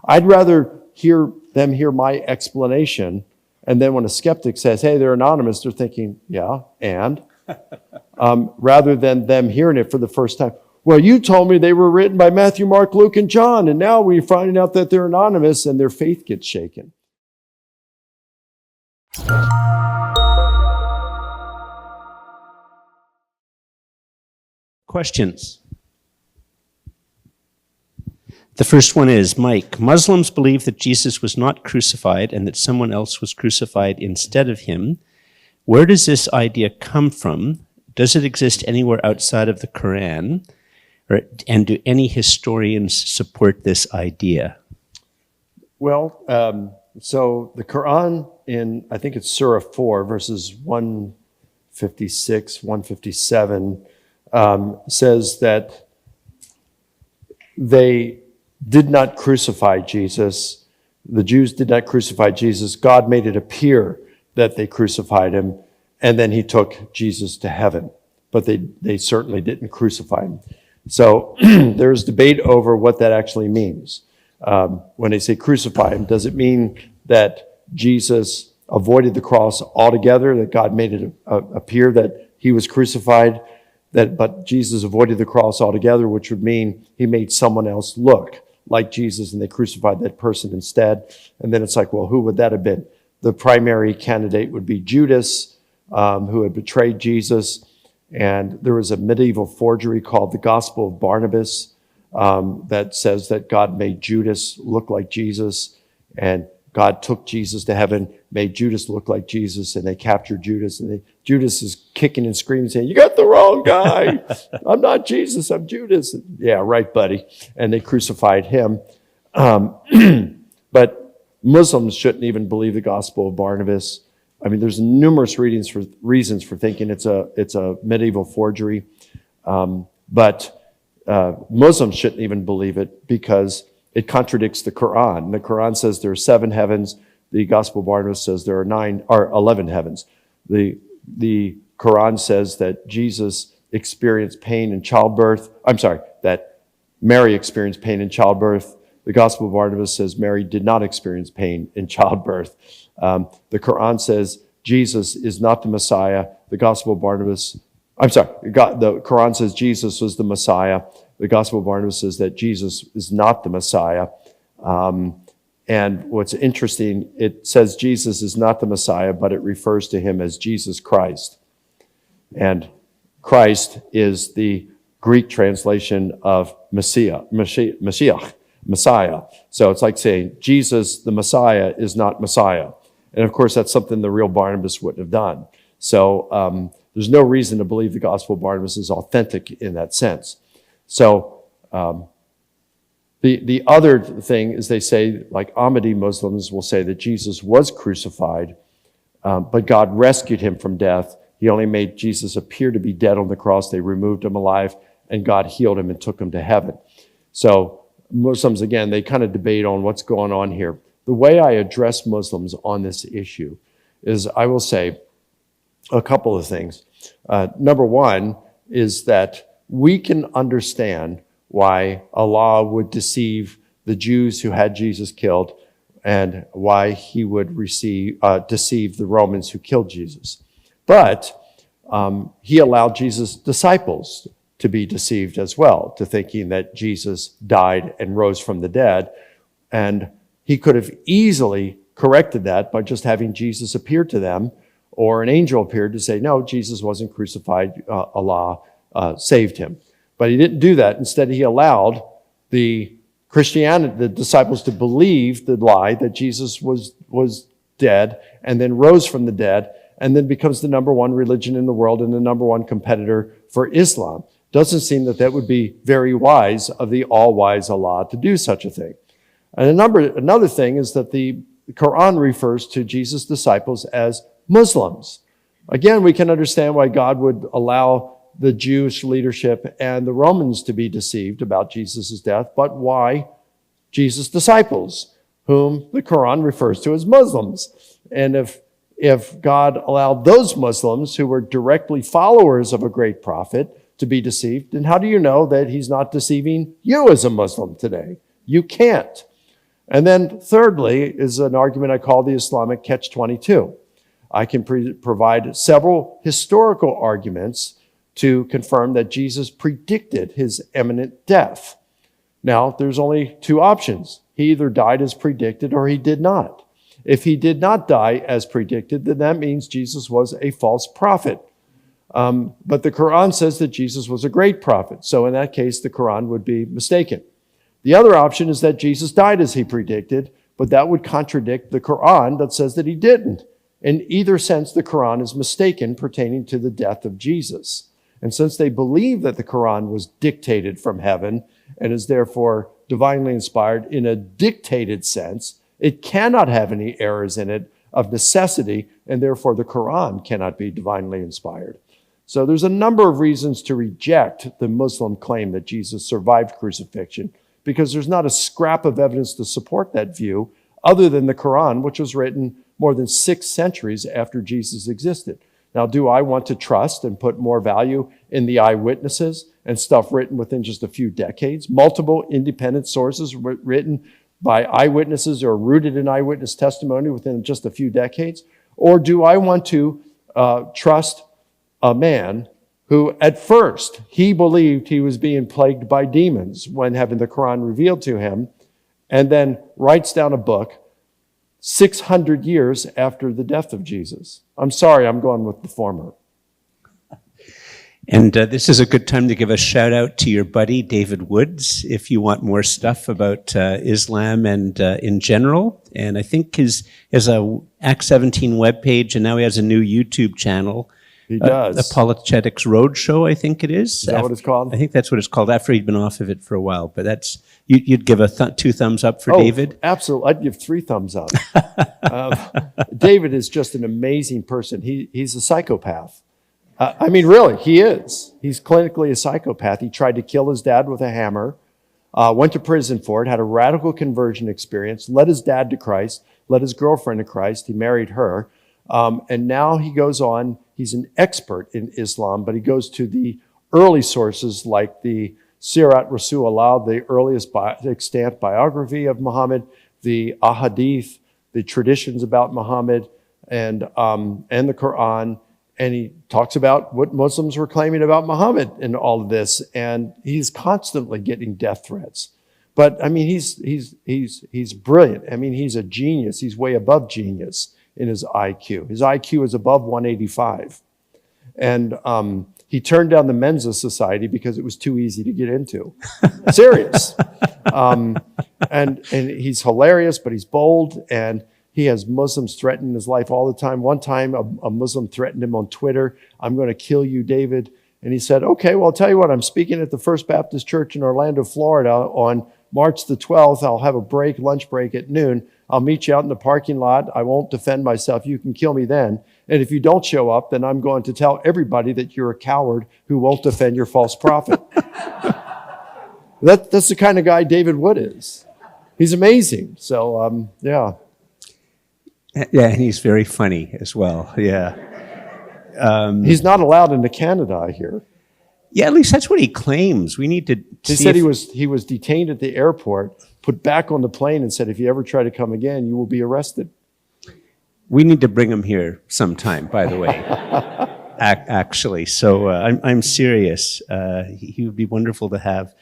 I'd rather hear my explanation, and then when a skeptic says, hey, they're anonymous, they're thinking, yeah, and? Rather than them hearing it for the first time. Well, you told me they were written by Matthew, Mark, Luke, and John, and now we're finding out that they're anonymous, and their faith gets shaken. Questions? The first one is, Mike, Muslims believe that Jesus was not crucified and that someone else was crucified instead of him. Where does this idea come from? Does it exist anywhere outside of the Quran? And do any historians support this idea? Well, so the Quran in, I think it's Surah 4, verses 156, 157, says that they did not crucify Jesus. The Jews did not crucify Jesus. God made it appear that they crucified him, and then he took Jesus to heaven. But they certainly didn't crucify him. So there's debate over what that actually means. When they say crucify him, does it mean that Jesus avoided the cross altogether, that God made it appear that he was crucified, but Jesus avoided the cross altogether, which would mean he made someone else look like Jesus and they crucified that person instead? And then it's like, well, who would that have been? The primary candidate would be Judas, who had betrayed Jesus. And there was a medieval forgery called the Gospel of Barnabas that says that God made Judas look like Jesus, and God took Jesus to heaven, made Judas look like Jesus, and they captured Judas. And Judas is kicking and screaming, saying, you got the wrong guy. I'm not Jesus, I'm Judas. Yeah, right, buddy. And they crucified him. But Muslims shouldn't even believe the Gospel of Barnabas. I mean, there's numerous reasons for thinking it's a medieval forgery, but Muslims shouldn't even believe it because it contradicts the Quran. The Quran says there are 7 heavens. The Gospel of Barnabas says there are 11 heavens. The Quran says that Jesus experienced pain in childbirth. That Mary experienced pain in childbirth. The Gospel of Barnabas says Mary did not experience pain in childbirth. The Quran says Jesus is not the Messiah. The Quran says Jesus was the Messiah. The Gospel of Barnabas says that Jesus is not the Messiah. And what's interesting, it says Jesus is not the Messiah, but it refers to him as Jesus Christ. And Christ is the Greek translation of Mashiach. Messiah. So it's like saying Jesus, the Messiah, is not Messiah. And of course, that's something the real Barnabas wouldn't have done. So there's no reason to believe the Gospel of Barnabas is authentic in that sense. So the other thing is they say, like Ahmadi Muslims will say that Jesus was crucified, but God rescued him from death. He only made Jesus appear to be dead on the cross. They removed him alive, and God healed him and took him to heaven. So Muslims, again, they kind of debate on what's going on here. The way I address Muslims on this issue is I will say a couple of things. Number one is that we can understand why Allah would deceive the Jews who had Jesus killed and why he would deceive the Romans who killed Jesus. But he allowed Jesus' disciples to be deceived as well, to thinking that Jesus died and rose from the dead. And he could have easily corrected that by just having Jesus appear to them, or an angel appeared to say, no, Jesus wasn't crucified, Allah saved him. But he didn't do that. Instead, he allowed the disciples to believe the lie that Jesus was dead and then rose from the dead and then becomes the number one religion in the world and the number one competitor for Islam. Doesn't seem that would be very wise of the all-wise Allah to do such a thing. And another thing is that the Quran refers to Jesus' disciples as Muslims. Again, we can understand why God would allow the Jewish leadership and the Romans to be deceived about Jesus' death, but why Jesus' disciples, whom the Quran refers to as Muslims? And if God allowed those Muslims who were directly followers of a great prophet to be deceived, then how do you know that he's not deceiving you as a Muslim today? You can't. And then thirdly is an argument I call the Islamic catch-22. I can provide several historical arguments to confirm that Jesus predicted his imminent death. Now, there's only two options. He either died as predicted or he did not. If he did not die as predicted, then that means Jesus was a false prophet. But the Quran says that Jesus was a great prophet. So in that case, the Quran would be mistaken. The other option is that Jesus died as he predicted, but that would contradict the Quran that says that he didn't. In either sense, the Quran is mistaken pertaining to the death of Jesus. And since they believe that the Quran was dictated from heaven and is therefore divinely inspired in a dictated sense, it cannot have any errors in it of necessity, and therefore the Quran cannot be divinely inspired. So there's a number of reasons to reject the Muslim claim that Jesus survived crucifixion, because there's not a scrap of evidence to support that view other than the Quran, which was written more than 6 centuries after Jesus existed. Now, do I want to trust and put more value in the eyewitnesses and stuff written within just a few decades? Multiple independent sources written by eyewitnesses or rooted in eyewitness testimony within just a few decades? Or do I want to trust a man who at first he believed he was being plagued by demons when having the Quran revealed to him, and then writes down a book 600 years after the death of Jesus? I'm sorry, I'm going with the former. And this is a good time to give a shout out to your buddy, David Woods, if you want more stuff about Islam and in general. And I think he has a Act 17 webpage, and now he has a new YouTube channel. He does. Apologetics Roadshow, I think it is. Is that what it's called? I think that's what it's called, after he'd been off of it for a while. But that's, you'd give a 2 thumbs up for David? Absolutely. I'd give 3 thumbs up. David is just an amazing person. He's a psychopath. I mean, really, he is. He's clinically a psychopath. He tried to kill his dad with a hammer, went to prison for it, had a radical conversion experience, led his dad to Christ, led his girlfriend to Christ. He married her. And now he goes on, he's an expert in Islam, but he goes to the early sources like the Sirat Rasulullah, the earliest extant biography of Muhammad, the Ahadith, the traditions about Muhammad, and the Quran. And he talks about what Muslims were claiming about Muhammad in all of this. And he's constantly getting death threats. But I mean, he's brilliant. I mean, he's a genius. He's way above genius in his IQ. His IQ is above 185. And he turned down the Mensa Society because it was too easy to get into. Serious. And he's hilarious, but he's bold, and he has Muslims threatening his life all the time. One time, a Muslim threatened him on Twitter, "I'm going to kill you, David." And he said, "Okay, well, I'll tell you what, I'm speaking at the First Baptist Church in Orlando, Florida on March the 12th. I'll have a lunch break at noon. I'll meet you out in the parking lot. I won't defend myself. You can kill me then. And if you don't show up, then I'm going to tell everybody that you're a coward who won't defend your false prophet." That's the kind of guy David Wood is. He's amazing. So, yeah. Yeah, and he's very funny as well. Yeah. He's not allowed into Canada, I hear. Yeah, at least that's what he claims. We need to He said he was detained at the airport, put back on the plane, and said, "If you ever try to come again, you will be arrested." We need to bring him here sometime, by the way, actually. So I'm serious. He would be wonderful to have.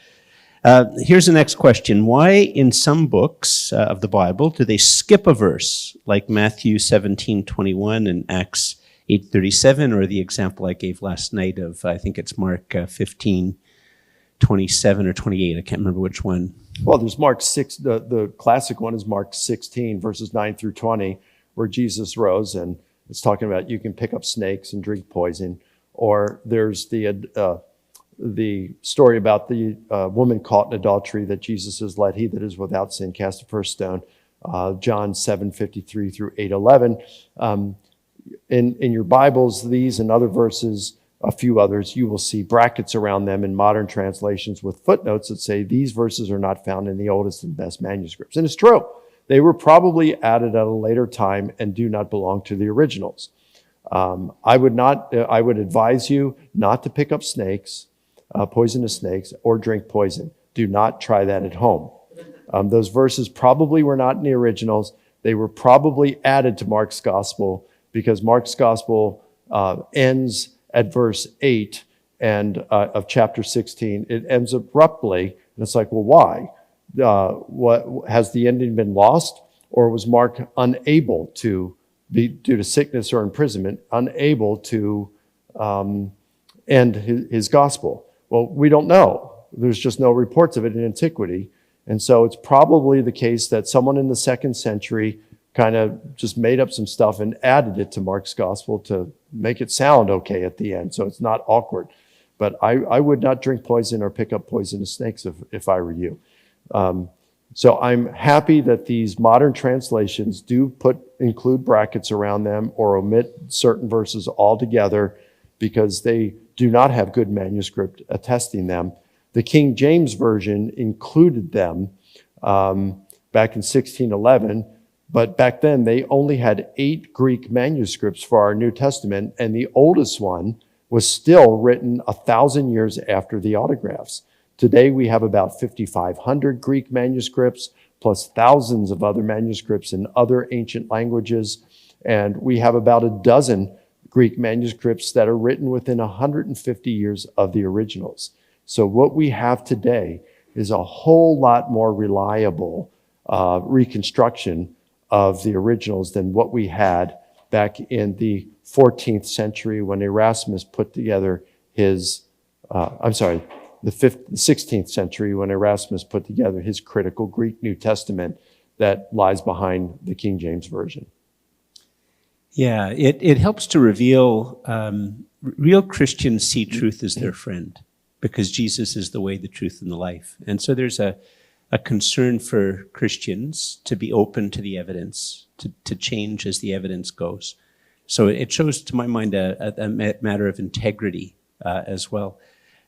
Here's the next question. Why in some books of the Bible do they skip a verse, like Matthew 17:21 and Acts 8:37, or the example I gave last night of, I think it's Mark 15:27 or 28. I can't remember which one. Well, there's Mark 6. The classic one is Mark 16, verses 9 through 20, where Jesus rose, and it's talking about you can pick up snakes and drink poison. Or there's the story about the woman caught in adultery that Jesus says, "Let he that is without sin cast the first stone." John 7:53 through 8:11. In your Bibles, these and other verses, a few others, you will see brackets around them in modern translations with footnotes that say these verses are not found in the oldest and best manuscripts. And it's true. They were probably added at a later time and do not belong to the originals. I would advise you not to pick up snakes, poisonous snakes, or drink poison. Do not try that at home. Those verses probably were not in the originals. They were probably added to Mark's gospel because Mark's gospel ends at verse 8 and of chapter 16. It ends abruptly, and it's like, well, why? What has the ending been lost, or was Mark unable to be, due to sickness or imprisonment, unable to end his gospel? Well, we don't know. There's just no reports of it in antiquity. And so it's probably the case that someone in the 2nd century kind of just made up some stuff and added it to Mark's gospel to make it sound okay at the end, so it's not awkward. But I would not drink poison or pick up poisonous snakes if I were you. So I'm happy that these modern translations do include brackets around them or omit certain verses altogether because they do not have good manuscript attesting them. The King James Version included them back in 1611, but back then they only had 8 Greek manuscripts for our New Testament, and the oldest one was still written 1,000 years after the autographs. Today we have about 5,500 Greek manuscripts, plus thousands of other manuscripts in other ancient languages, and we have about a dozen Greek manuscripts that are written within 150 years of the originals. So what we have today is a whole lot more reliable reconstruction of the originals than what we had back in the 14th century when Erasmus put together his, the 16th century when Erasmus put together his critical Greek New Testament that lies behind the King James Version. Yeah, it helps to reveal real Christians see truth as their friend because Jesus is the way, the truth, and the life. And so there's a concern for Christians to be open to the evidence, to change as the evidence goes. So it shows, to my mind, a matter of integrity as well.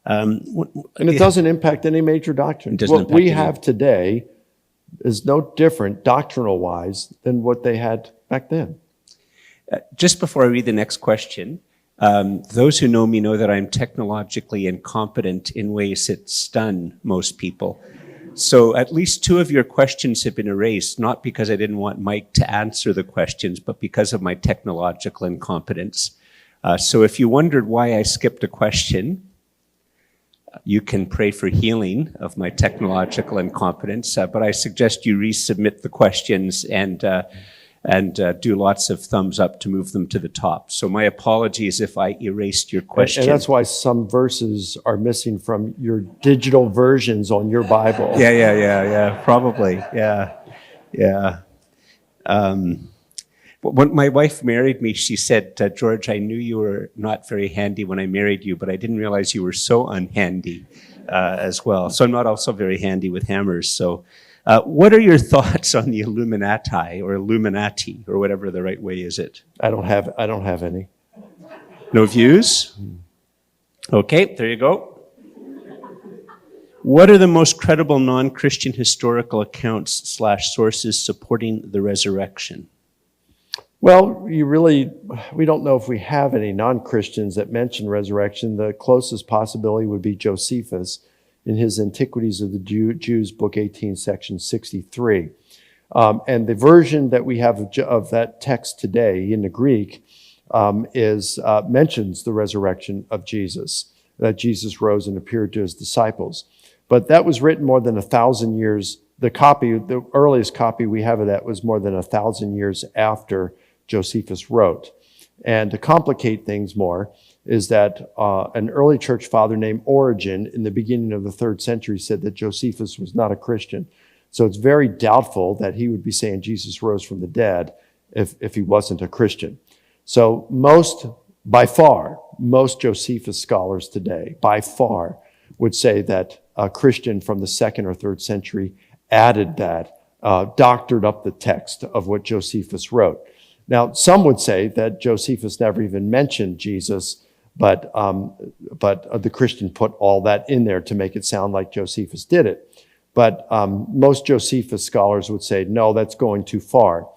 And it doesn't impact any major doctrine. What we have today is no different doctrinal-wise than what they had back then. Just before I read the next question, those who know me know that I'm technologically incompetent in ways that stun most people. So at least 2 of your questions have been erased, not because I didn't want Mike to answer the questions, but because of my technological incompetence. So if you wondered why I skipped a question, you can pray for healing of my technological incompetence, but I suggest you resubmit the questions and do lots of thumbs up to move them to the top. So my apologies if I erased your question. And that's why some verses are missing from your digital versions on your Bible. Yeah, probably, yeah. When my wife married me, she said, George, I knew you were not very handy when I married you, but I didn't realize you were so unhandy as well. So I'm not also very handy with hammers, so. What are your thoughts on the Illuminati or Illuminati or whatever the right way is it? I don't have any. No views? Okay, there you go. What are the most credible non-Christian historical accounts / sources supporting the resurrection? Well, we don't know if we have any non-Christians that mention resurrection. The closest possibility would be Josephus in his Antiquities of the Jews, Book 18, Section 63. And the version that we have of that text today in the Greek mentions the resurrection of Jesus, that Jesus rose and appeared to his disciples. But that was written more than 1,000 years. The earliest copy we have of that was more than 1,000 years after Josephus wrote. And to complicate things more, is that an early church father named Origen in the beginning of the 3rd century said that Josephus was not a Christian. So it's very doubtful that he would be saying Jesus rose from the dead if he wasn't a Christian. So by far, most Josephus scholars today, by far, would say that a Christian from the 2nd or 3rd century added that, doctored up the text of what Josephus wrote. Now, some would say that Josephus never even mentioned Jesus, but the Christian put all that in there to make it sound like Josephus did it. But most Josephus scholars would say, no, that's going too far.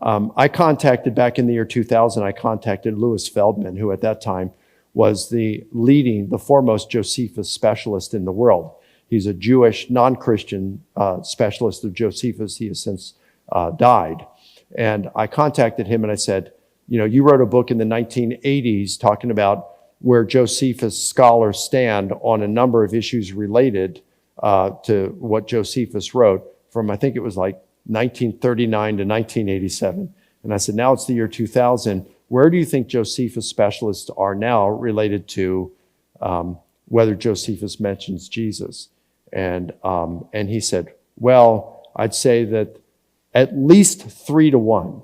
Back in the year 2000, I contacted Louis Feldman, who at that time was the foremost Josephus specialist in the world. He's a Jewish, non-Christian specialist of Josephus. He has since died. And I contacted him and I said, you wrote a book in the 1980s talking about where Josephus scholars stand on a number of issues related to what Josephus wrote from, I think it was like 1939 to 1987. And I said, now it's the year 2000. Where do you think Josephus specialists are now related to whether Josephus mentions Jesus? And he said, well, I'd say that at least 3-1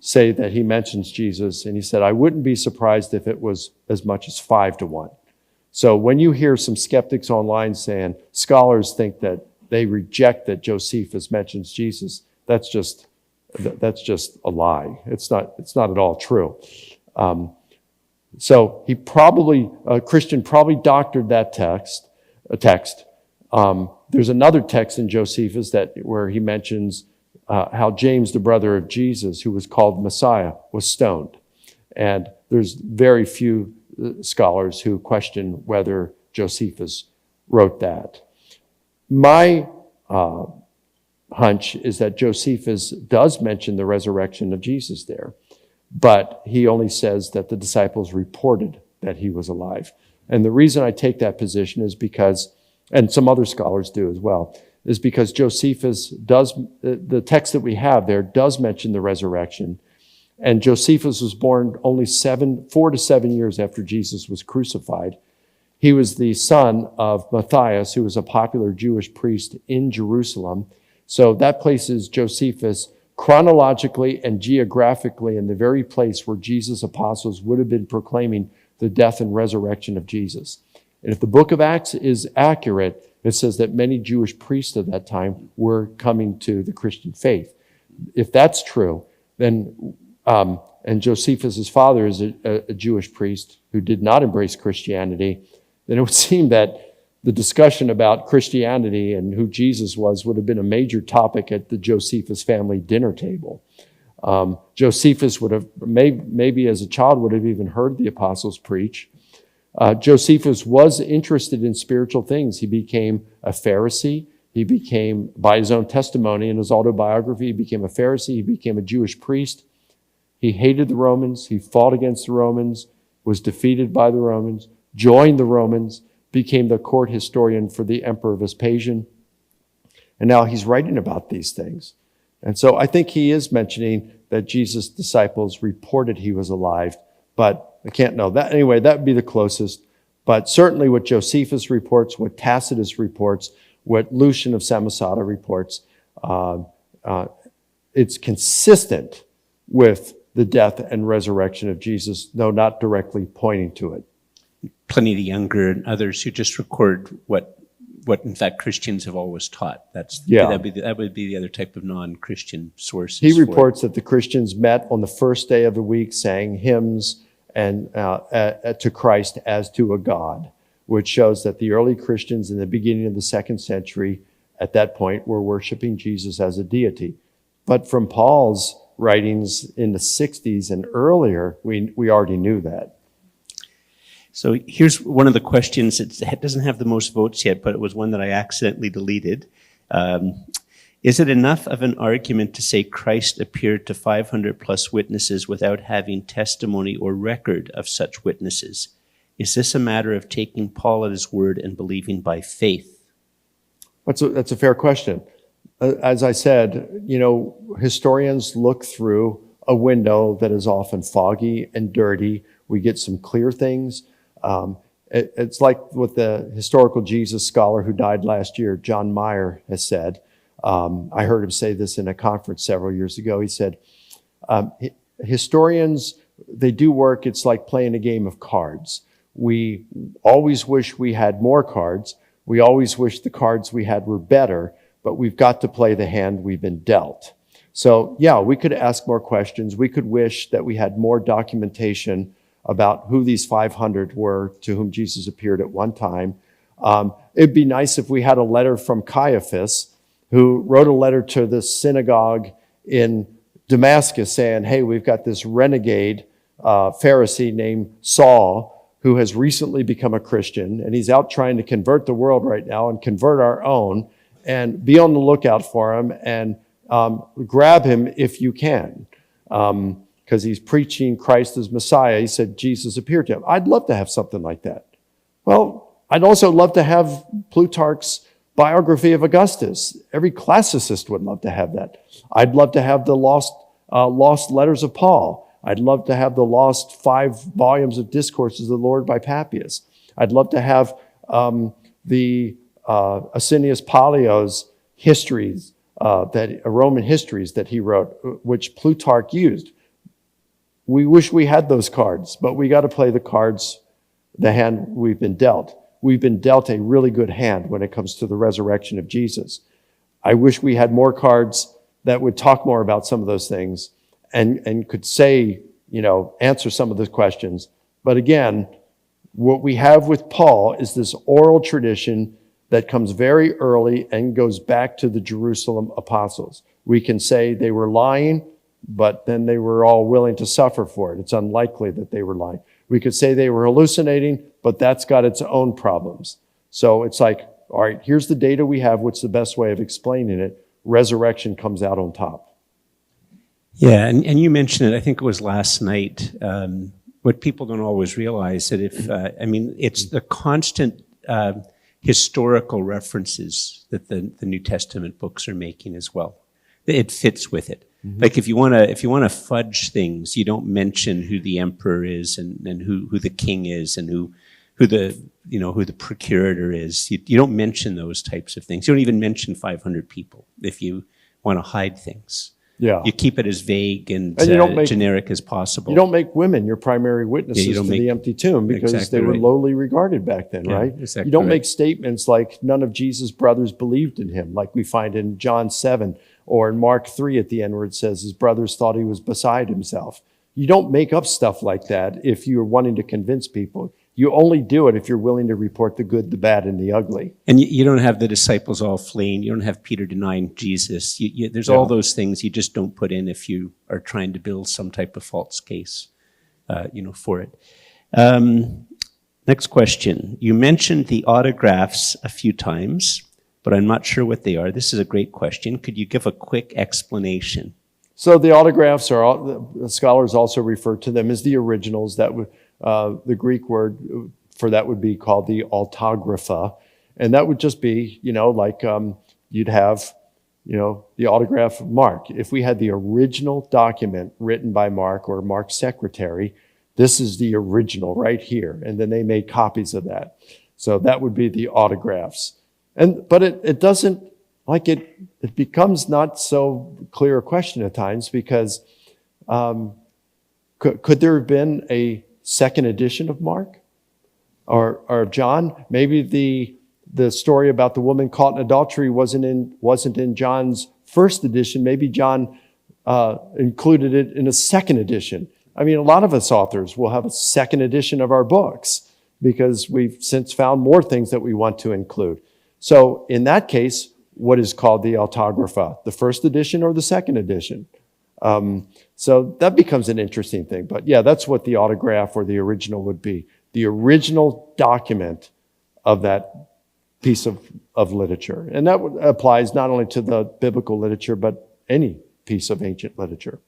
say that he mentions Jesus. And he said, I wouldn't be surprised if it was as much as 5-1. So when you hear some skeptics online saying scholars think that they reject that Josephus mentions Jesus, that's just a lie. It's not at all true. So Christian probably doctored that text. There's another text in Josephus where he mentions how James, the brother of Jesus, who was called Messiah, was stoned. And there's very few scholars who question whether Josephus wrote that. My hunch is that Josephus does mention the resurrection of Jesus there, but he only says that the disciples reported that he was alive. And the reason I take that position is because, and some other scholars do as well, is because Josephus the text that we have there does mention the resurrection. And Josephus was born only 4 to 7 years after Jesus was crucified. He was the son of Matthias, who was a popular Jewish priest in Jerusalem. So that places Josephus chronologically and geographically in the very place where Jesus' apostles would have been proclaiming the death and resurrection of Jesus. And if the book of Acts is accurate, it says that many Jewish priests at that time were coming to the Christian faith. If that's true, then, and Josephus' father is a Jewish priest who did not embrace Christianity, then it would seem that the discussion about Christianity and who Jesus was would have been a major topic at the Josephus family dinner table. Josephus would have, maybe as a child, would have even heard the apostles preach. Josephus was interested in spiritual things. He became a Pharisee. He became, by his own testimony in his autobiography, he became a Pharisee. He became a Jewish priest. He hated the Romans. He fought against the Romans, was defeated by the Romans, joined the Romans, became the court historian for the Emperor Vespasian. And now he's writing about these things. And so I think he is mentioning that Jesus' disciples reported he was alive, but I can't know that. Anyway, that would be the closest. But certainly what Josephus reports, what Tacitus reports, what Lucian of Samosata reports, it's consistent with the death and resurrection of Jesus, though not directly pointing to it. Pliny the Younger and others who just record what in fact Christians have always taught. That would be the other type of non-Christian sources. He reports that the Christians met on the first day of the week, sang hymns and to Christ as to a God, which shows that the early Christians in the beginning of the 2nd century at that point were worshiping Jesus as a deity. But from Paul's writings in the 60s and earlier, we already knew that. So here's one of the questions. It doesn't have the most votes yet, but it was one that I accidentally deleted. Is it enough of an argument to say Christ appeared to 500 plus witnesses without having testimony or record of such witnesses? Is this a matter of taking Paul at his word and believing by faith? That's a fair question. As I said, historians look through a window that is often foggy and dirty. We get some clear things. It's like what the historical Jesus scholar who died last year, John Meyer, has said. I heard him say this in a conference several years ago. He said, historians, they do work, it's like playing a game of cards. We always wish we had more cards. We always wish the cards we had were better, but we've got to play the hand we've been dealt. So yeah, we could ask more questions. We could wish that we had more documentation about who these 500 were to whom Jesus appeared at one time. It'd be nice if we had a letter from Caiaphas, who wrote a letter to the synagogue in Damascus saying, hey, we've got this renegade Pharisee named Saul who has recently become a Christian, and he's out trying to convert the world right now and convert our own, and be on the lookout for him and grab him if you can, because he's preaching Christ as Messiah. He said Jesus appeared to him. I'd love to have something like that. Well, I'd also love to have Plutarch's biography of Augustus. Every classicist would love to have that. I'd love to have the lost letters of Paul. I'd love to have the lost 5 volumes of Discourses of the Lord by Papias. I'd love to have the Asinius Palio's histories, Roman histories that he wrote, which Plutarch used. We wish we had those cards, but we got to play the cards, the hand we've been dealt. We've been dealt a really good hand when it comes to the resurrection of Jesus. I wish we had more cards that would talk more about some of those things and could say, answer some of those questions. But again, what we have with Paul is this oral tradition that comes very early and goes back to the Jerusalem apostles. We can say they were lying, but then they were all willing to suffer for it. It's unlikely that they were lying. We could say they were hallucinating, but that's got its own problems. So it's like, all right, here's the data we have. What's the best way of explaining it? Resurrection comes out on top. Yeah, and you mentioned it, I think it was last night, what people don't always realize that it's the constant historical references that the New Testament books are making as well. It fits with it. Mm-hmm. Like if you want to fudge things, you don't mention who the emperor is and who the king is and who the procurator is. You don't mention those types of things. You don't even mention 500 people if you want to hide things. Yeah. You keep it as vague and generic as possible. You don't make women your primary witnesses to the empty tomb because exactly they were lowly regarded back then, right? Exactly you don't make statements like none of Jesus' brothers believed in him, like we find in John 7 or in Mark 3 at the end where it says his brothers thought he was beside himself. You don't make up stuff like that if you're wanting to convince people. You only do it if you're willing to report the good, the bad, and the ugly. And you don't have the disciples all fleeing. You don't have Peter denying Jesus. There's all those things you just don't put in if you are trying to build some type of false case, for it. Next question. You mentioned the autographs a few times, but I'm not sure what they are. This is a great question. Could you give a quick explanation? So the autographs scholars also refer to them as the originals. That would the Greek word for that would be called the autographa. And that would just be, you'd have, the autograph of Mark. If we had the original document written by Mark or Mark's secretary, this is the original right here. And then they made copies of that. So that would be the autographs. But it doesn't, it becomes not so clear a question at times because could there have been a second edition of Mark or of John? Maybe the story about the woman caught in adultery wasn't in John's first edition. Maybe John included it in a second edition. I mean, a lot of us authors will have a second edition of our books because we've since found more things that we want to include. So in that case, what is called the autographa, the first edition or the second edition? So that becomes an interesting thing. But yeah, that's what the autograph or the original would be. The original document of that piece of literature. And that applies not only to the biblical literature, but any piece of ancient literature.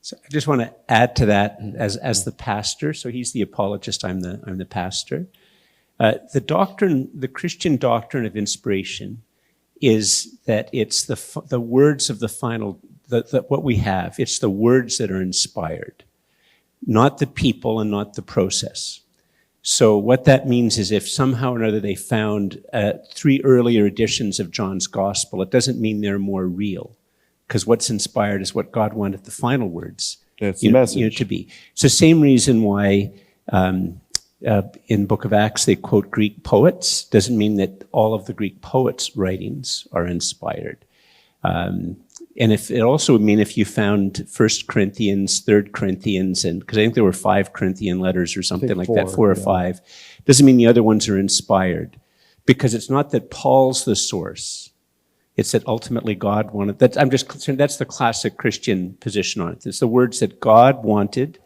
So I just want to add to that as the pastor. So he's the apologist, I'm the pastor. The Christian doctrine of inspiration is that it's the words of the final, what we have, it's the words that are inspired, not the people and not the process. So what that means is if somehow or another they found 3 earlier editions of John's gospel, it doesn't mean they're more real, because what's inspired is what God wanted the final words the message to be. It's the same reason why in Book of Acts they quote Greek poets. Doesn't mean that all of the Greek poets' writings are inspired. And it also would mean if you found 1 Corinthians, 3 Corinthians, and because I think there were 5 Corinthian letters or something like that, 4 or 5, doesn't mean the other ones are inspired. Because it's not that Paul's the source. It's that ultimately God wanted. That's the classic Christian position on it. It's the words that God wanted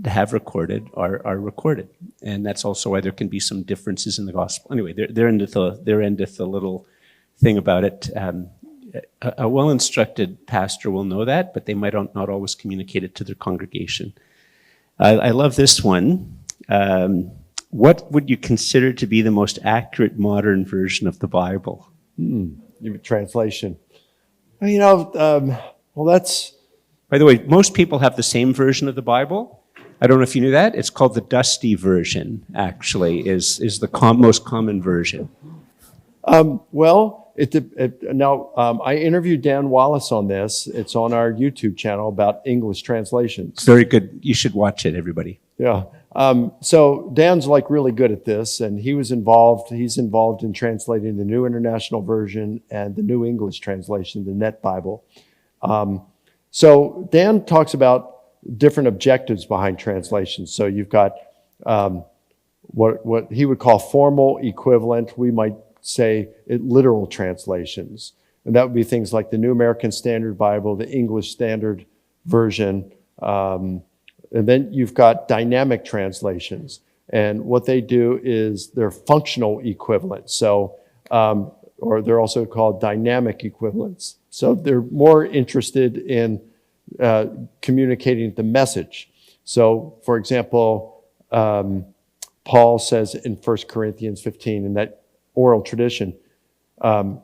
have recorded are recorded, and that's also why there can be some differences in the gospel. Anyway, they're into the little thing about it. A well-instructed pastor will know that, but they might not always communicate it to their congregation. I love this one. What would you consider to be the most accurate modern version of the Bible? Translation. Well, that's... By the way, most people have the same version of the Bible. I don't know if you knew that. It's called the Dusty version, actually, is the most common version. Well, I interviewed Dan Wallace on this. It's on our YouTube channel about English translations. It's very good. You should watch it, everybody. Yeah. So Dan's like really good at this, and he's involved in translating the New International Version and the New English translation, the Net Bible. So Dan talks about different objectives behind translations. So you've got what he would call formal equivalent. We might say literal translations. And that would be things like the New American Standard Bible, the English Standard Version. And then you've got dynamic translations. And what they do is they're functional equivalents. So, or they're also called dynamic equivalents. So they're more interested in communicating the message. So, for example, Paul says in 1 Corinthians 15, in that oral tradition,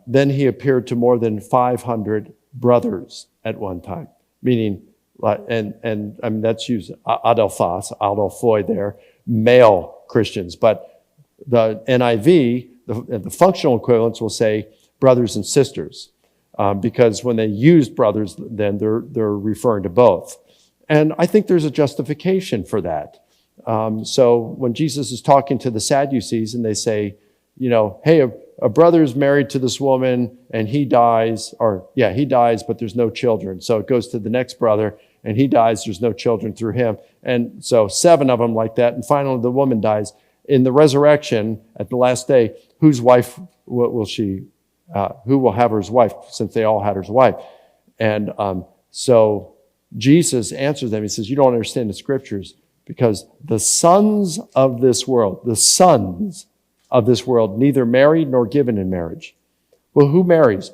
then he appeared to more than 500 brothers at one time, meaning, and I mean, that's used adelphoi there, male Christians. But the NIV, the functional equivalents will say brothers and sisters. Because when they use brothers, then they're referring to both. And I think there's a justification for that. So when Jesus is talking to the Sadducees and they say, hey, a brother's married to this woman and he dies, he dies, but there's no children. So it goes to the next brother and he dies, there's no children through him. And so 7 of them like that. And finally the woman dies. In the resurrection at the last day, whose wife will she who will have her as wife, since they all had her as wife? And so Jesus answers them. He says, you don't understand the scriptures, because the sons of this world, neither marry nor given in marriage. Well, who marries?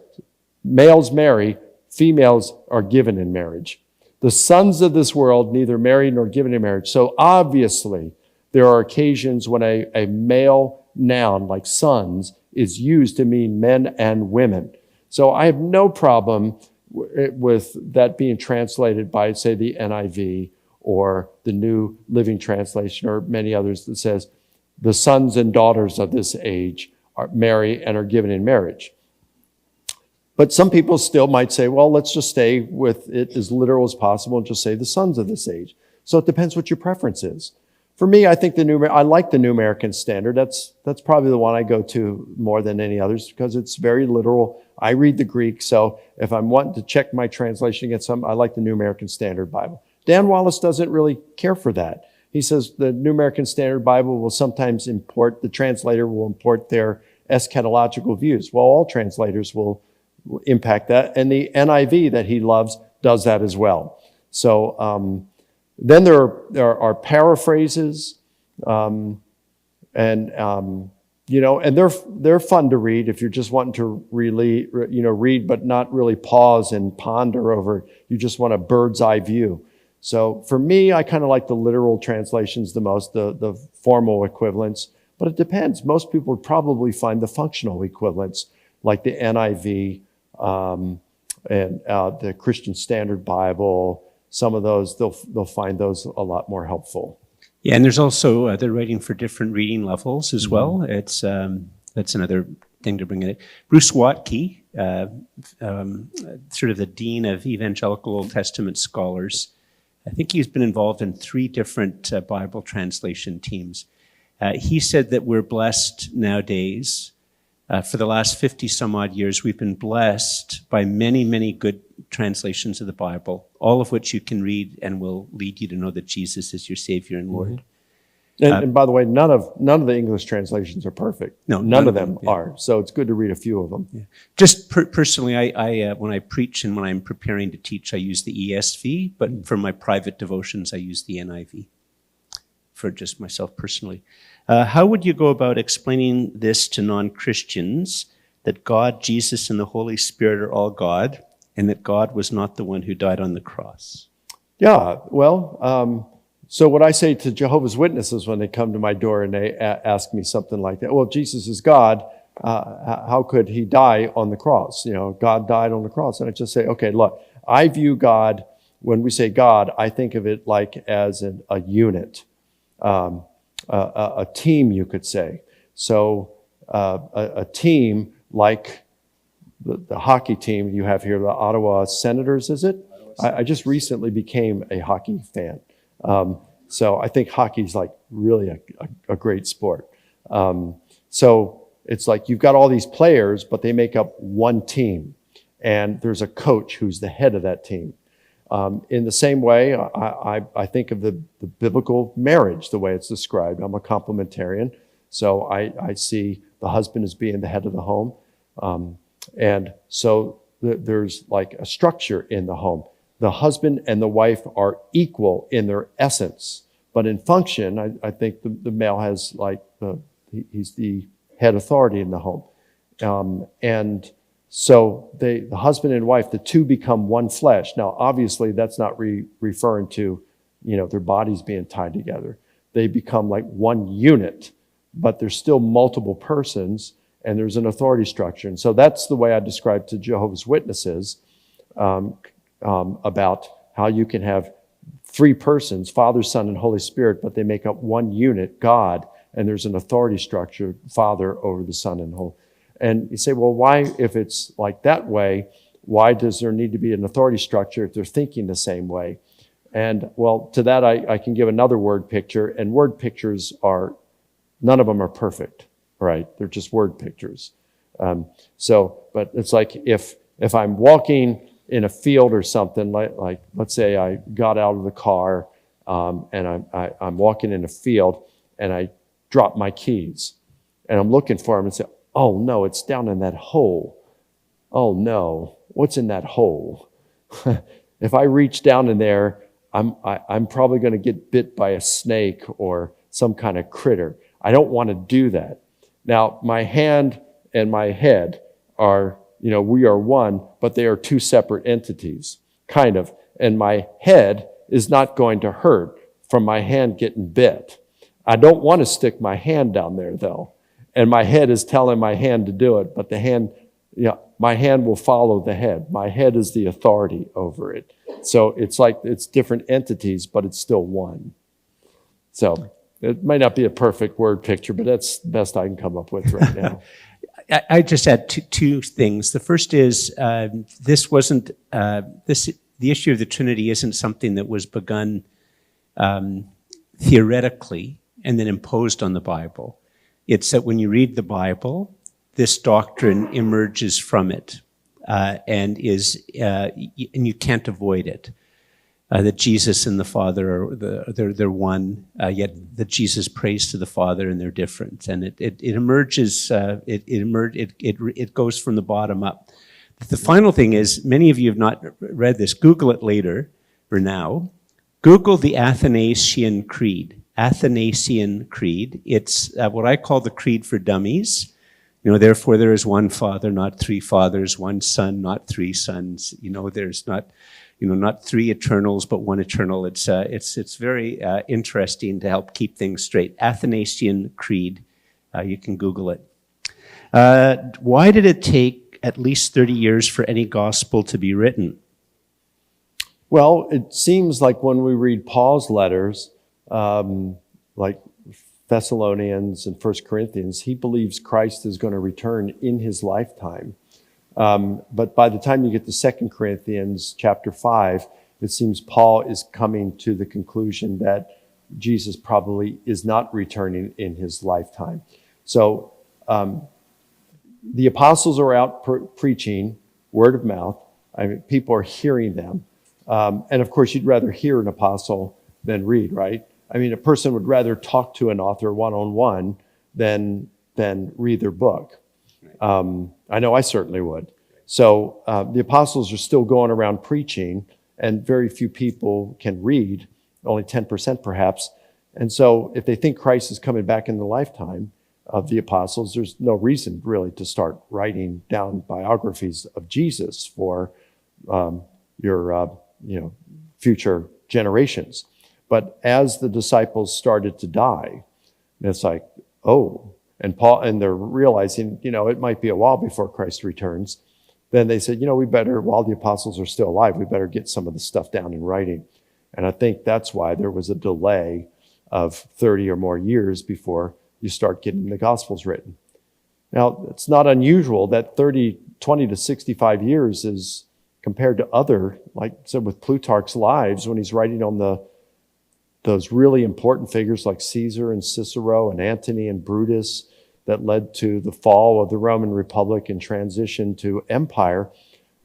Males marry, females are given in marriage. The sons of this world, neither marry nor given in marriage. So obviously, there are occasions when a male noun like sons is used to mean men and women. So I have no problem with that being translated by, say, the NIV or the New Living Translation or many others that says the sons and daughters of this age marry and are given in marriage. But some people still might say, well, let's just stay with it as literal as possible and just say the sons of this age. So it depends what your preference is. For me, I think I like the New American Standard. That's probably the one I go to more than any others because it's very literal. I read the Greek, so if I'm wanting to check my translation against something, I like the New American Standard Bible. Dan Wallace doesn't really care for that. He says the New American Standard Bible will sometimes the translator will import their eschatological views. Well, all translators will impact that, and the NIV that he loves does that as well. So, then there are paraphrases, and they're fun to read if you're just wanting to really, read but not really pause and ponder over it. You just want a bird's eye view. So for me, I kind of like the literal translations the most, the formal equivalents, but it depends. Most people would probably find the functional equivalents like the NIV and the Christian Standard Bible. Some of those, they'll find those a lot more helpful. Yeah, and there's also, they're writing for different reading levels as well. It's that's another thing to bring in. Bruce Watke, sort of the dean of evangelical Old Testament scholars, I think he's been involved in 3 different Bible translation teams. He said that we're blessed nowadays. For the last 50 some odd years, we've been blessed by many, many good translations of the Bible, all of which you can read and will lead you to know that Jesus is your Savior and Lord. And by the way, none of the English translations are perfect. No, none of them are. So it's good to read a few of them. Yeah. Just personally, I when I preach and when I'm preparing to teach, I use the ESV, but for my private devotions, I use the NIV. for just myself personally. How would you go about explaining this to non-Christians, that God, Jesus, and the Holy Spirit are all God, and that God was not the one who died on the cross? Yeah, well, so what I say to Jehovah's Witnesses when they come to my door and they ask me something like that, well, if Jesus is God, how could he die on the cross? You know, God died on the cross. And I just say, okay, look, I view God, when we say God, I think of it like as a unit, a team, you could say. So a team like the hockey team you have here, the Ottawa Senators, is it? I just recently became a hockey fan. So I think hockey's like really a great sport. So it's like you've got all these players, but they make up one team. And there's a coach who's the head of that team. In the same way, I think of the biblical marriage, the way it's described. I'm a complementarian. So I see the husband as being the head of the home. And so there's like a structure in the home. The husband and the wife are equal in their essence, but in function, I think the male has like he's the head authority in the home. And so the husband and wife, the two become one flesh. Now, obviously, that's not referring to, you know, their bodies being tied together. They become like one unit, but there's still multiple persons, and there's an authority structure. And so that's the way I describe to Jehovah's Witnesses about how you can have three persons, Father, Son, and Holy Spirit, but they make up one unit, God, and there's an authority structure, Father over the Son and Holy. And you say, well, why, if it's like that way, why does there need to be an authority structure if they're thinking the same way? And well, to that, I can give another word picture, and word pictures are, none of them are perfect, right? They're just word pictures. But it's like if I'm walking in a field or something, like let's say I got out of the car and I'm walking in a field and I drop my keys and I'm looking for them and say, oh no, it's down in that hole. Oh no, what's in that hole? If I reach down in there, I'm probably going to get bit by a snake or some kind of critter. I don't want to do that. Now, my hand and my head are, you know, we are one, but they are two separate entities, kind of. And my head is not going to hurt from my hand getting bit. I don't want to stick my hand down there, though. And my head is telling my hand to do it, but the hand, you know, my hand will follow the head. My head is the authority over it. So it's like it's different entities, but it's still one. So it might not be a perfect word picture, but that's the best I can come up with right now. I just add two things. The first is this wasn't the issue of the Trinity isn't something that was begun theoretically and then imposed on the Bible. It's that when you read the Bible, this doctrine emerges from it and you can't avoid it. That Jesus and the Father they're one, yet that Jesus prays to the Father and they're different, and it emerges. It goes from the bottom up. The final thing is, many of you have not read this. Google it later or now. Google the Athanasian Creed. Athanasian Creed. It's what I call the creed for dummies. You know, therefore there is one Father, not three fathers, one Son, not three sons. You know, there's not. You know, not three eternals, but one eternal. It's very interesting to help keep things straight. Athanasian Creed, you can Google it. Why did it take at least 30 years for any gospel to be written? Well, it seems like when we read Paul's letters, like Thessalonians and 1 Corinthians, he believes Christ is going to return in his lifetime. But by the time you get to 2 Corinthians chapter 5, it seems Paul is coming to the conclusion that Jesus probably is not returning in his lifetime. So the apostles are out preaching word of mouth. I mean, people are hearing them. And of course, you'd rather hear an apostle than read, right? I mean, a person would rather talk to an author one-on-one than read their book. I know I certainly would. So the apostles are still going around preaching, and very few people can read, only 10% perhaps. And so if they think Christ is coming back in the lifetime of the apostles, there's no reason really to start writing down biographies of Jesus for your future generations. But as the disciples started to die, it's like, oh, and they're realizing, it might be a while before Christ returns. Then they said, we better, while the apostles are still alive, we better get some of the stuff down in writing. And I think that's why there was a delay of 30 or more years before you start getting the Gospels written. Now, it's not unusual that 20 to 65 years is compared to other, like I said, with Plutarch's Lives, when he's writing on those really important figures like Caesar and Cicero and Antony and Brutus that led to the fall of the Roman Republic and transition to empire.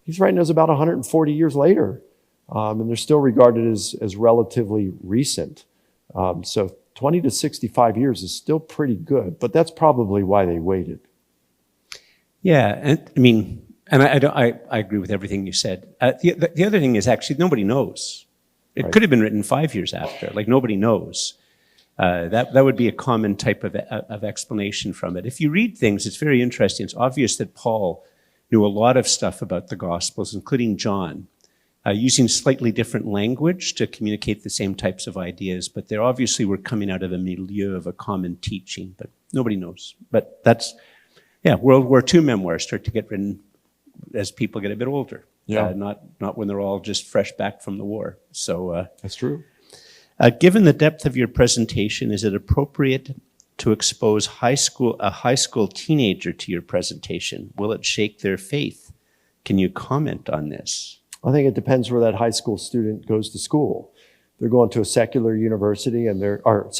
He's writing those about 140 years later, and they're still regarded as relatively recent. So 20 to 65 years is still pretty good, but that's probably why they waited. Yeah, and I agree with everything you said. The other thing is actually nobody knows. It Right. could have been written 5 years after. Like nobody knows. That would be a common type of explanation from it. If you read things, it's very interesting. It's obvious that Paul knew a lot of stuff about the Gospels, including John, using slightly different language to communicate the same types of ideas. But they obviously were coming out of a milieu of a common teaching, but nobody knows. But World War II memoirs start to get written as people get a bit older. Yeah. Not when they're all just fresh back from the war. So That's true. given the depth of your presentation, is it appropriate to expose a high school teenager to your presentation? Will it shake their faith? Can you comment on this? I think it depends where that high school student goes to school. They're going to a secular university or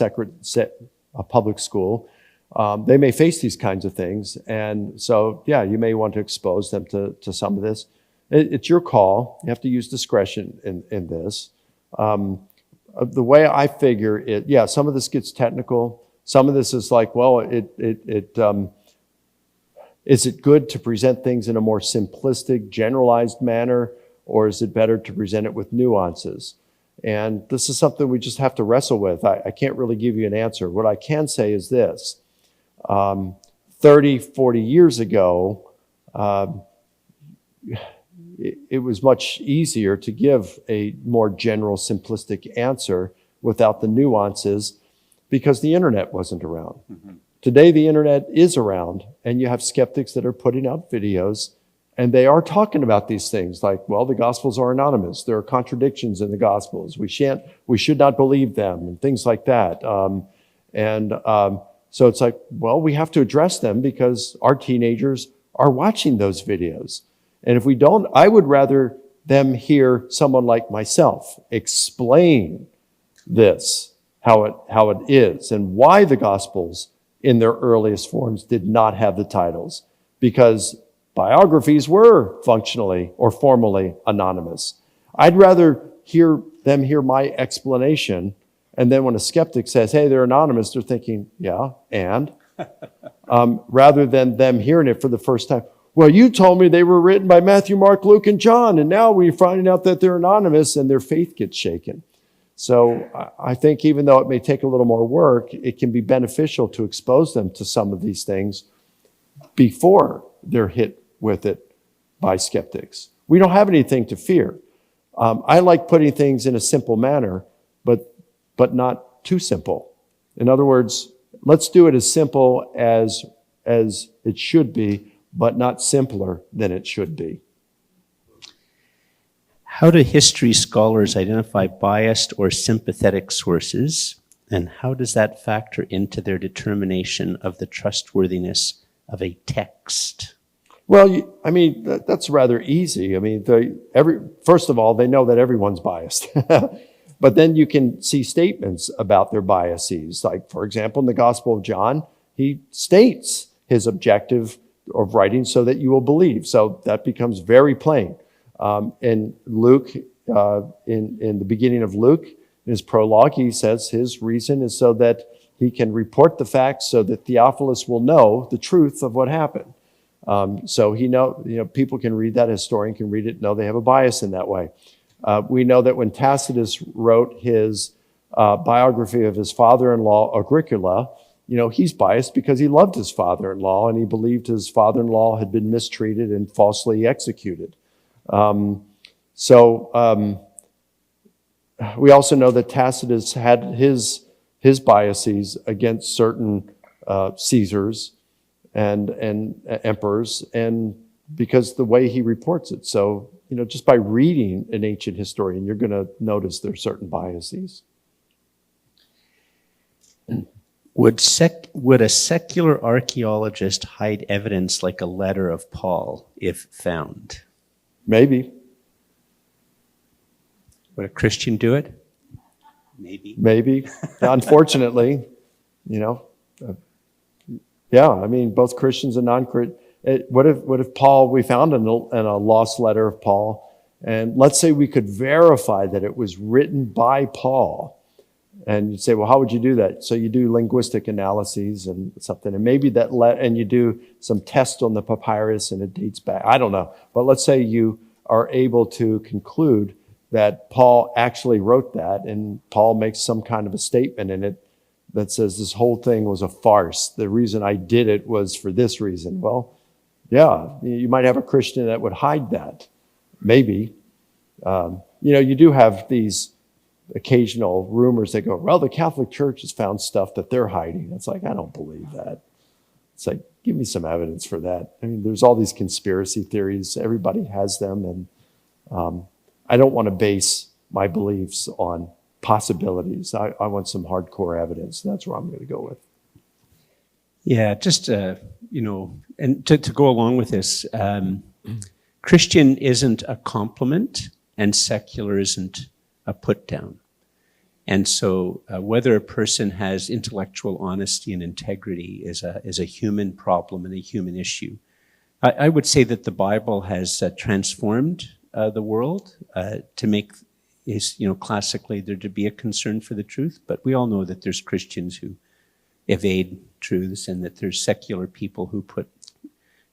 a public school. They may face these kinds of things. And so, you may want to expose them to some of this. It's your call. You have to use discretion in this. The way I figure it, some of this gets technical. Some of this is like, well, is it good to present things in a more simplistic, generalized manner, or is it better to present it with nuances? And this is something we just have to wrestle with. I can't really give you an answer. What I can say is this. 30, 40 years ago, it was much easier to give a more general, simplistic answer without the nuances because the internet wasn't around. Mm-hmm. Today, the internet is around, and you have skeptics that are putting out videos, and they are talking about these things like, well, the Gospels are anonymous. There are contradictions in the Gospels. We should not believe them, and things like that. So it's like, well, we have to address them because our teenagers are watching those videos. And if we don't, I would rather them hear someone like myself explain this, how it is, and why the Gospels in their earliest forms did not have the titles, because biographies were functionally or formally anonymous. I'd rather hear my explanation, and then when a skeptic says, hey, they're anonymous, they're thinking, yeah, and? Rather than them hearing it for the first time. Well, you told me they were written by Matthew, Mark, Luke, and John, and now we're finding out that they're anonymous, and their faith gets shaken. So I think even though it may take a little more work, it can be beneficial to expose them to some of these things before they're hit with it by skeptics. We don't have anything to fear. I like putting things in a simple manner, but not too simple. In other words, let's do it as simple as it should be, but not simpler than it should be. How do history scholars identify biased or sympathetic sources, and how does that factor into their determination of the trustworthiness of a text? Well, that's rather easy. First of all, they know that everyone's biased. But then you can see statements about their biases. Like, for example, in the Gospel of John, he states his objective of writing so that you will believe. So that becomes very plain. In Luke, in the beginning of Luke, in his prologue, he says his reason is so that he can report the facts so that Theophilus will know the truth of what happened. So people can read that, a historian can read it, know they have a bias in that way. We know that when Tacitus wrote his biography of his father-in-law, Agricola, he's biased because he loved his father-in-law and he believed his father-in-law had been mistreated and falsely executed. We also know that Tacitus had his biases against certain Caesars and emperors, and because the way he reports it. So, just by reading an ancient historian, you're going to notice there's certain biases. Would a secular archaeologist hide evidence like a letter of Paul if found? Maybe. Would a Christian do it? Maybe. Unfortunately, yeah, I mean, both Christians and non-Christians. What if Paul, we found in a lost letter of Paul, and let's say we could verify that it was written by Paul. And you'd say, well, how would you do that? So you do linguistic analyses and something, and maybe and you do some tests on the papyrus and it dates back. I don't know. But let's say you are able to conclude that Paul actually wrote that, and Paul makes some kind of a statement in it that says this whole thing was a farce. The reason I did it was for this reason. Well, yeah, you might have a Christian that would hide that. Maybe. You do have these occasional rumors that go, well, the Catholic Church has found stuff that they're hiding. It's like, I don't believe that. It's like, give me some evidence for that. I mean, there's all these conspiracy theories. Everybody has them. And I don't want to base my beliefs on possibilities. I want some hardcore evidence. That's where I'm going to go with. Yeah, just, and to go along with this, Christian isn't a compliment and secular isn't a put down. And so whether a person has intellectual honesty and integrity is a human problem and a human issue. I would say that the Bible has transformed the world to make classically there to be a concern for the truth, but we all know that there's Christians who evade truths and that there's secular people who put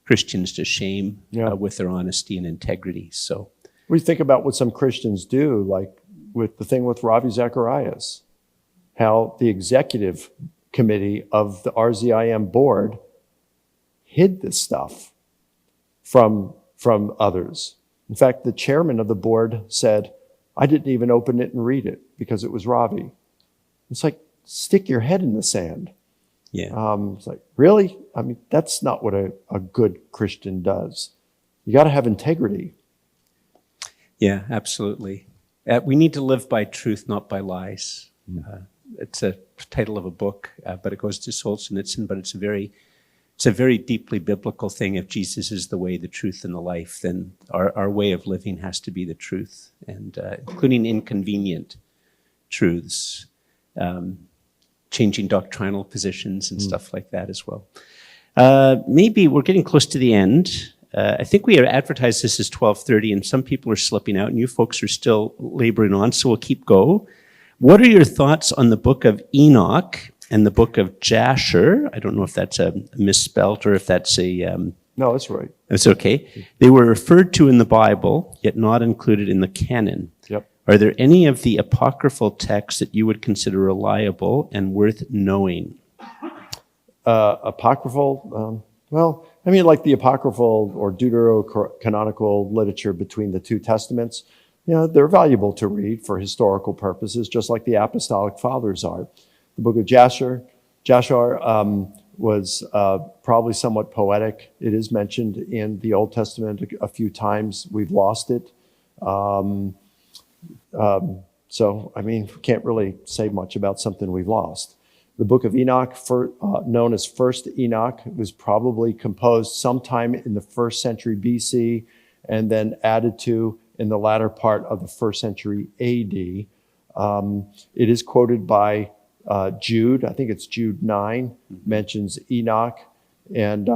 Christians to shame with their honesty and integrity. So we think about what some Christians do, like with the thing with Ravi Zacharias, how the executive committee of the RZIM board hid this stuff from others. In fact, the chairman of the board said, I didn't even open it and read it because it was Ravi. It's like, stick your head in the sand. Yeah. It's like, really? I mean, that's not what a good Christian does. You got to have integrity. Yeah, absolutely. We need to live by truth, not by lies. It's a title of a book, but it goes to Solzhenitsyn, but it's a very deeply biblical thing. If Jesus is the way, the truth, and the life, then our way of living has to be the truth, and including inconvenient truths, changing doctrinal positions and stuff like that as well. Maybe we're getting close to the end. I think we advertised this as 12:30, and some people are slipping out, and you folks are still laboring on, so we'll keep go. What are your thoughts on the book of Enoch and the book of Jasher? I don't know if that's a misspelt or if that's a... No, that's right. That's okay. They were referred to in the Bible, yet not included in the canon. Yep. Are there any of the apocryphal texts that you would consider reliable and worth knowing? Apocryphal? Well, I mean, like the apocryphal or deuterocanonical literature between the two testaments, they're valuable to read for historical purposes, just like the apostolic fathers are. The book of Jasher was probably somewhat poetic. It is mentioned in the Old Testament a few times. We've lost it. So, I mean, can't really say much about something we've lost. The book of Enoch, known as First Enoch, was probably composed sometime in the 1st century BC and then added to in the latter part of the 1st century AD. It is quoted by Jude. I think it's Jude 9, mentions Enoch. And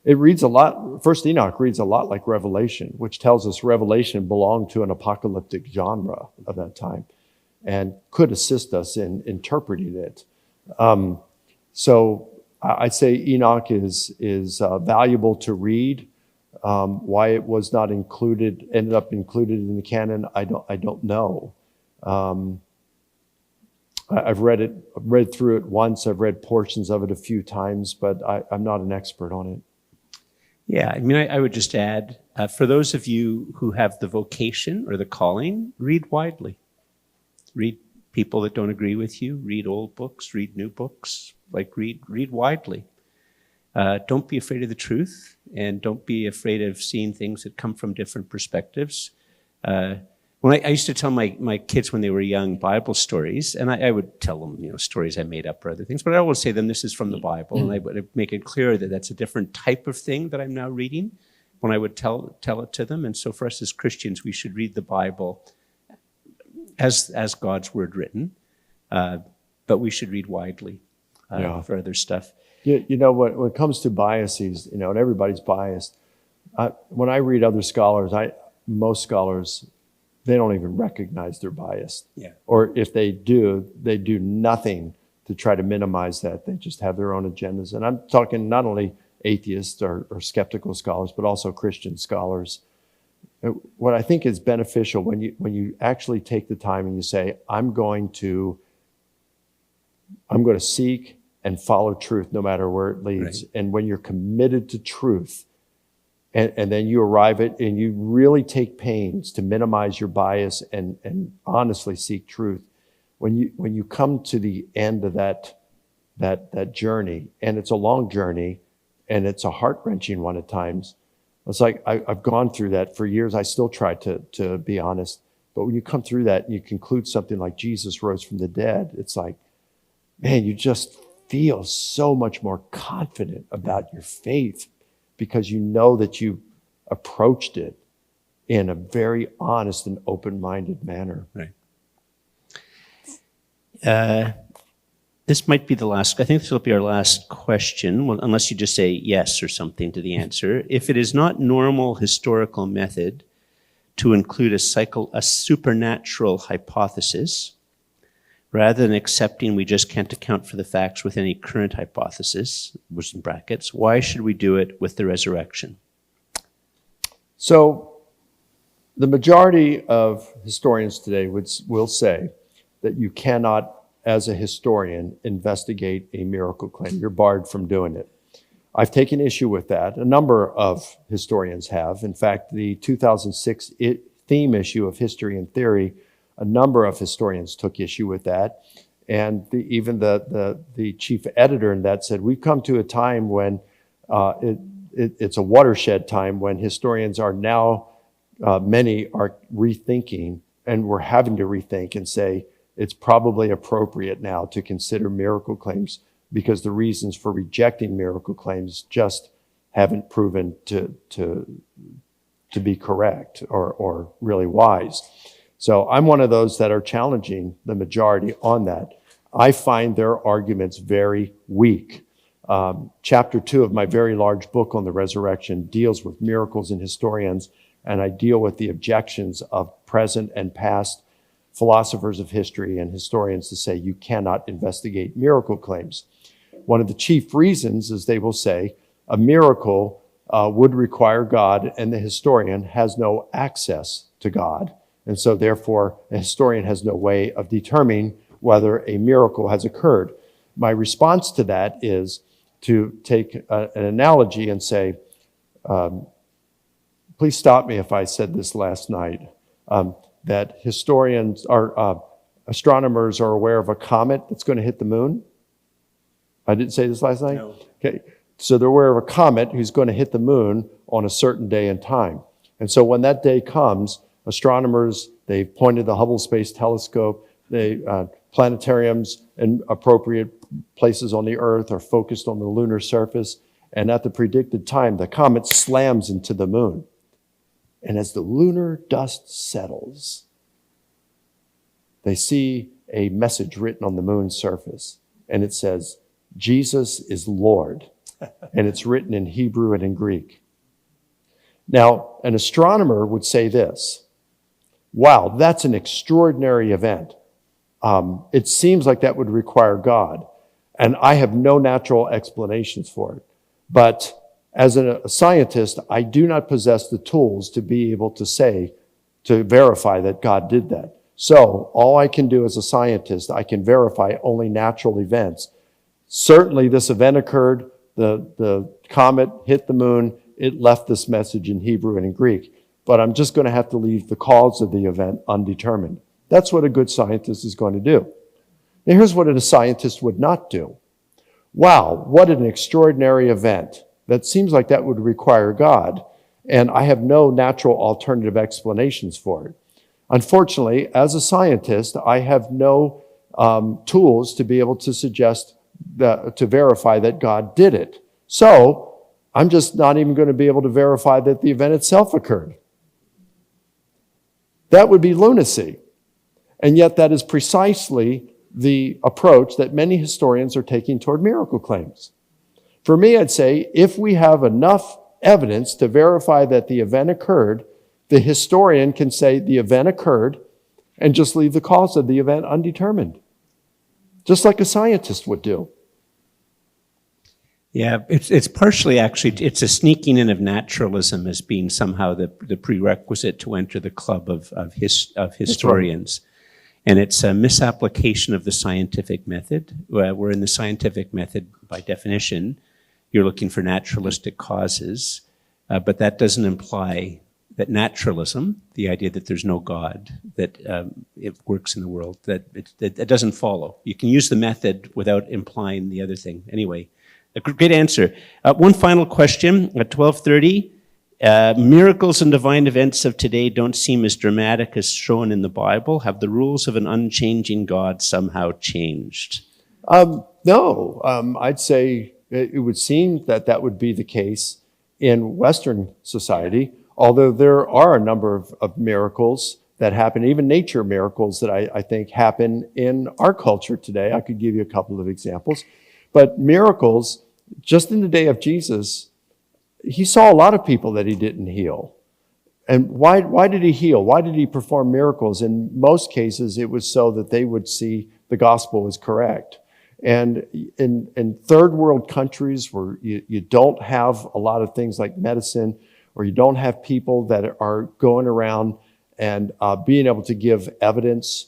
it reads a lot, First Enoch reads a lot like Revelation, which tells us Revelation belonged to an apocalyptic genre of that time and could assist us in interpreting it. So I'd say Enoch is valuable to read. Why it was not ended up included in the canon, I don't know. I've read through it once. I've read portions of it a few times, but I'm not an expert on it. Yeah, I mean, I would just add, for those of you who have the vocation or the calling, read widely. Read people that don't agree with you, read old books, read new books, read widely. Don't be afraid of the truth, and don't be afraid of seeing things that come from different perspectives. When I used to tell my kids when they were young Bible stories, and I would tell them, stories I made up or other things, but I always say to them, this is from the Bible, and I would make it clear that that's a different type of thing that I'm now reading when I would tell it to them. And so for us as Christians, we should read the Bible as God's word written, but we should read widely for other stuff. When it comes to biases, and everybody's biased, when I read other scholars, most scholars, they don't even recognize they're biased. Yeah. Or if they do nothing to try to minimize that. They just have their own agendas. And I'm talking not only atheists or skeptical scholars, but also Christian scholars. What I think is beneficial when you actually take the time and you say, I'm going to seek and follow truth no matter where it leads. Right. And when you're committed to truth, and then you arrive at, and you really take pains to minimize your bias and honestly seek truth. When you come to the end of that journey, and it's a long journey, and it's a heart-wrenching one at times. It's like I've gone through that for years. I still try to be honest. But when you come through that and you conclude something like Jesus rose from the dead, it's like, man, you just feel so much more confident about your faith, because you know that you approached it in a very honest and open-minded manner. Right. This might be the last, I think this will be our last question, well, unless you just say yes or something to the answer. If it is not normal historical method to include a supernatural hypothesis, rather than accepting we just can't account for the facts with any current hypothesis, which in brackets, why should we do it with the resurrection? So the majority of historians today will say that you cannot, as a historian, investigate a miracle claim. You're barred from doing it. I've taken issue with that. A number of historians have. In fact, the 2006 theme issue of History and Theory, a number of historians took issue with that. And even the chief editor in that said, we've come to a time when it's a watershed time when historians are now, many are rethinking, and we're having to rethink and say, it's probably appropriate now to consider miracle claims, because the reasons for rejecting miracle claims just haven't proven to be correct or really wise. So I'm one of those that are challenging the majority on that. I find their arguments very weak. Chapter 2 of my very large book on the resurrection deals with miracles and historians, and I deal with the objections of present and past philosophers of history and historians to say you cannot investigate miracle claims. One of the chief reasons is they will say a miracle would require God, and the historian has no access to God. And so therefore, a historian has no way of determining whether a miracle has occurred. My response to that is to take an analogy and say, please stop me if I said this last night, that historians or astronomers are aware of a comet that's going to hit the moon. I didn't say this last night? No. Okay. So they're aware of a comet who's going to hit the moon on a certain day and time. And so when that day comes, astronomers, they've pointed the Hubble Space Telescope, planetariums in appropriate places on the Earth are focused on the lunar surface. And at the predicted time, the comet slams into the moon. And as the lunar dust settles, they see a message written on the moon's surface. And it says, Jesus is Lord. And it's written in Hebrew and in Greek. Now, an astronomer would say this, wow, that's an extraordinary event. It seems like that would require God. And I have no natural explanations for it. But as a scientist, I do not possess the tools to be able to say, to verify that God did that. So all I can do as a scientist, I can verify only natural events. Certainly this event occurred, the comet hit the moon, it left this message in Hebrew and in Greek. But I'm just going to have to leave the cause of the event undetermined. That's what a good scientist is going to do. Now here's what a scientist would not do. Wow, what an extraordinary event. That seems like that would require God, and I have no natural alternative explanations for it. Unfortunately, as a scientist, I have no tools to be able to suggest to verify that God did it. So I'm just not even going to be able to verify that the event itself occurred. That would be lunacy. And yet that is precisely the approach that many historians are taking toward miracle claims. For me, I'd say if we have enough evidence to verify that the event occurred, the historian can say the event occurred and just leave the cause of the event undetermined, just like a scientist would do. Yeah, it's partially actually, it's a sneaking in of naturalism as being somehow the prerequisite to enter the club of historians. And it's a misapplication of the scientific method, where in the scientific method, by definition, you're looking for naturalistic causes, but that doesn't imply that naturalism, the idea that there's no God, that it works in the world, that it doesn't follow. You can use the method without implying the other thing. Anyway, a great answer. One final question at 12:30. Miracles and divine events of today don't seem as dramatic as shown in the Bible. Have the rules of an unchanging God somehow changed? No, I'd say it would seem that that would be the case in Western society, although there are a number of miracles that happen, even nature miracles that I think happen in our culture today. I could give you a couple of examples. But miracles, just in the day of Jesus, he saw a lot of people that he didn't heal. And why did he heal? Why did he perform miracles? In most cases, it was so that they would see the gospel as correct. And in third world countries where you don't have a lot of things like medicine, or you don't have people that are going around and being able to give evidence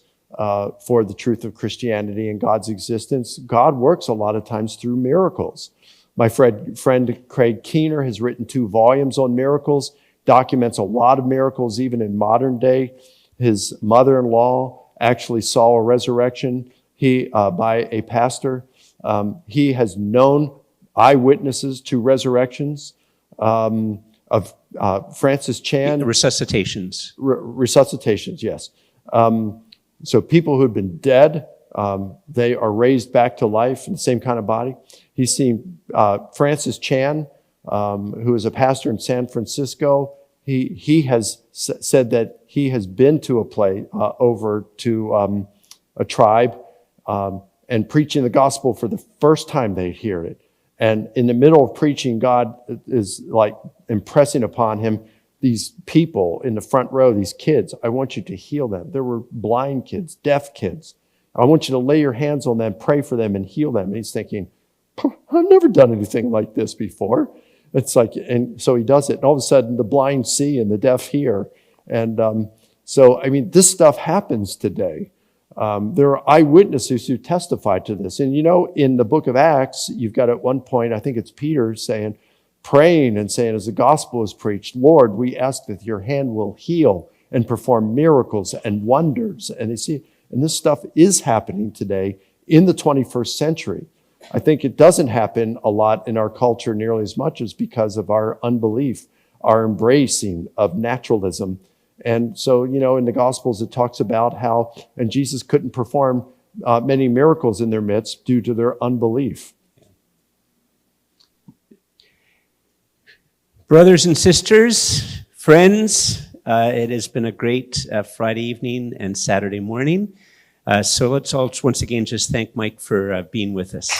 for the truth of Christianity and God's existence, God works a lot of times through miracles. My friend Craig Keener has written 2 volumes on miracles, documents a lot of miracles even in modern day. His mother-in-law actually saw a resurrection by a pastor. He has known eyewitnesses to resurrections of Francis Chan. Resuscitations. Resuscitations, yes. So people who had been dead, they are raised back to life in the same kind of body. He's seen Francis Chan, who is a pastor in San Francisco. He has said that he has been to a place over to a tribe and preaching the gospel for the first time they hear it. And in the middle of preaching, God is like impressing upon him these people in the front row, these kids. I want you to heal them. There were blind kids, deaf kids. I want you to lay your hands on them, pray for them, and heal them. And he's thinking, I've never done anything like this before. It's like, and so he does it. And all of a sudden, the blind see and the deaf hear. And so, I mean, this stuff happens today. There are eyewitnesses who testify to this. And you know, in the book of Acts, you've got at one point, I think it's Peter saying, praying and saying, as the gospel is preached, Lord, we ask that your hand will heal and perform miracles and wonders. And you see, and this stuff is happening today in the 21st century. I think it doesn't happen a lot in our culture nearly as much as because of our unbelief, our embracing of naturalism. And so, you know, in the Gospels, it talks about how, and Jesus couldn't perform many miracles in their midst due to their unbelief. Brothers and sisters, friends, it has been a great Friday evening and Saturday morning. So let's all once again just thank Mike for being with us.